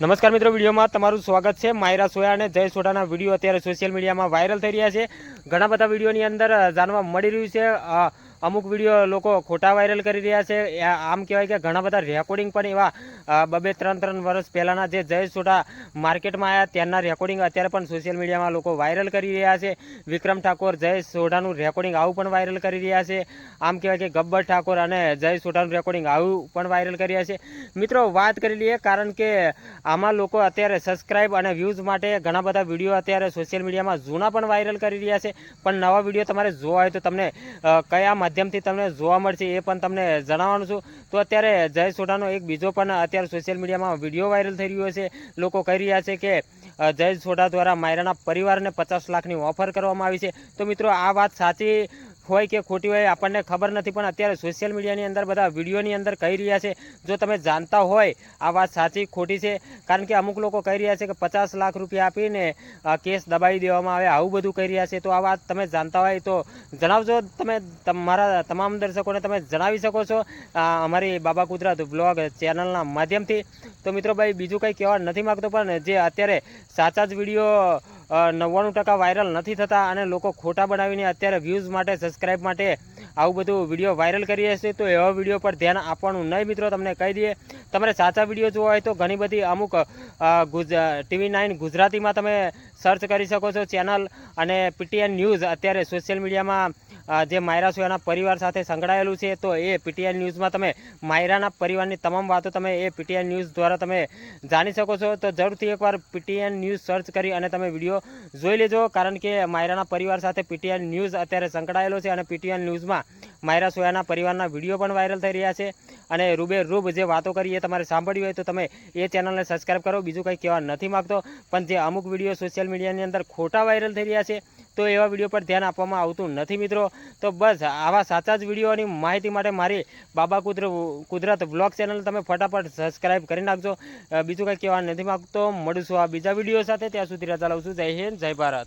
નમસ્કાર મિત્રો, વિડીયોમાં તમારું સ્વાગત છે। માયરા સોયા અને જય સોઢાના વિડીયો અત્યારે સોશિયલ મીડિયામાં વાયરલ થઈ રહ્યા છે। ઘણા બધા વિડીયોની અંદર જાણવા મળી રહ્યું છે અમુક વિડીયો લોકો ખોટા વાયરલ કરી રહ્યા છે। આમ કહેવાય કે ઘણા બધા રેકોર્ડિંગ પણ એવા 2-3 વર્ષ પહેલાંના જે જય સોઢા માર્કેટમાં આવ્યા ત્યાંના રેકોર્ડિંગ અત્યારે પણ સોશિયલ મીડિયામાં લોકો વાયરલ કરી રહ્યા છે। વિક્રમ ઠાકોર જય સોઢાનું રેકોર્ડિંગ આવું પણ વાયરલ કરી રહ્યા છે। આમ કહેવાય કે ગબ્બર ઠાકોર અને જય સોઢાનું રેકોર્ડિંગ આવું પણ વાયરલ કરી રહ્યા છે। મિત્રો, વાત કરી લઈએ, કારણ કે આમાં લોકો અત્યારે સબસ્ક્રાઇબ અને વ્યૂઝ માટે ઘણા બધા વિડીયો અત્યારે સોશિયલ મીડિયામાં જૂના પણ વાયરલ કરી રહ્યા છે। પણ નવા વિડીયો તમારે જોવા હોય તો તમને કયા માધ્યમથી તમને જોવા મળશે એ પણ તમને જણાવવાનું છું। તો અત્યારે જય સોઢાનો એક બીજો પણ અત્યારે સોશિયલ મીડિયામાં વિડીયો વાયરલ થઈ રહ્યો છે। લોકો કહી રહ્યા છે કે જય સોઢા દ્વારા માયરાના પરિવારને 50 લાખની ઓફર કરવામાં આવી છે। તો મિત્રો, આ વાત સાચી હોય કે ખોટી હોય આપણને ખબર નથી, પણ અત્યારે સોશિયલ મીડિયાની અંદર બધા વિડીયોની અંદર કહી રહ્યા છે। જો તમે જાણતા હોય આ વાત સાચી ખોટી છે, કારણ કે અમુક લોકો કહી રહ્યા છે કે 50 લાખ રૂપિયા આપીને કેસ દબાવી દેવામાં આવે, આવું બધું કહી રહ્યા છે। તો આ વાત તમે જાણતા હોય તો જણાવજો। તમે તમારા તમામ દર્શકોને તમે જણાવી શકો છો અમારી બાબા ગુજરાત બ્લોગ ચેનલના માધ્યમથી। તો મિત્રો ભાઈ, બીજું કંઈ કહેવા નથી માગતો, પણ જે અત્યારે સાચા જ વિડીયો 99% વાયરલ નથી થતા અને લોકો ખોટા બનાવીને અત્યારે વ્યૂઝ માટે, સબસ્ક્રાઇબ માટે આવું બધું વિડીયો વાયરલ કરીએ છીએ, તો એવા વિડીયો પર ધ્યાન આપવાનું નહીં મિત્રો। તમને કહી દઈએ, તમારે સાચા વિડીયો જોવા હોય તો ઘણી બધી અમુક TV9 ગુજરાતીમાં તમે સર્ચ કરી શકો છો ચેનલ, અને PTN ન્યૂઝ અત્યારે સોશિયલ મીડિયામાં જે માયરા સોયાના પરિવાર સાથે સંકળાયેલું છે, તો એ PTN ન્યૂઝમાં તમે માયરાના પરિવારની તમામ વાતો તમે એ PTN ન્યૂઝ દ્વારા તમે જાણી શકો છો। તો જરૂરથી એકવાર PTN ન્યૂઝ સર્ચ કરી અને તમે વિડીયો જોઈ લેજો, કારણ કે માયરાના પરિવાર સાથે PTN ન્યૂઝ અત્યારે સંકળાયેલો છે અને PTN ન્યૂઝમાં માયરા સોયાના પરિવારના વિડીયો પણ વાયરલ થઈ રહ્યા છે। અને રૂબેરૂબ જે વાતો કરી એ તમારે સાંભળવી હોય તો તમે એ ચેનલને સબસ્ક્રાઇબ કરો। બીજું કંઈ કહેવા નથી માગતો, પણ જે અમુક વિડીયો સોશિયલ મીડિયાની અંદર ખોટા વાયરલ થઈ રહ્યા છે, તો એવા વિડીયો પર ધ્યાન આપવામાં આવતું નથી મિત્રો। તો બસ આવા સાચા જ વિડીયોની માહિતી માટે મારી બાબા કુદરત બ્લોગ ચેનલ તમે ફટાફટ સબસ્ક્રાઇબ કરી નાખજો। બીજું કંઈ કહેવા નથી માગતો, મળીશું આ બીજા વિડીયો સાથે। ત્યાં સુધી રજા લઉં છું। જય હિન્દ, જય ભારત।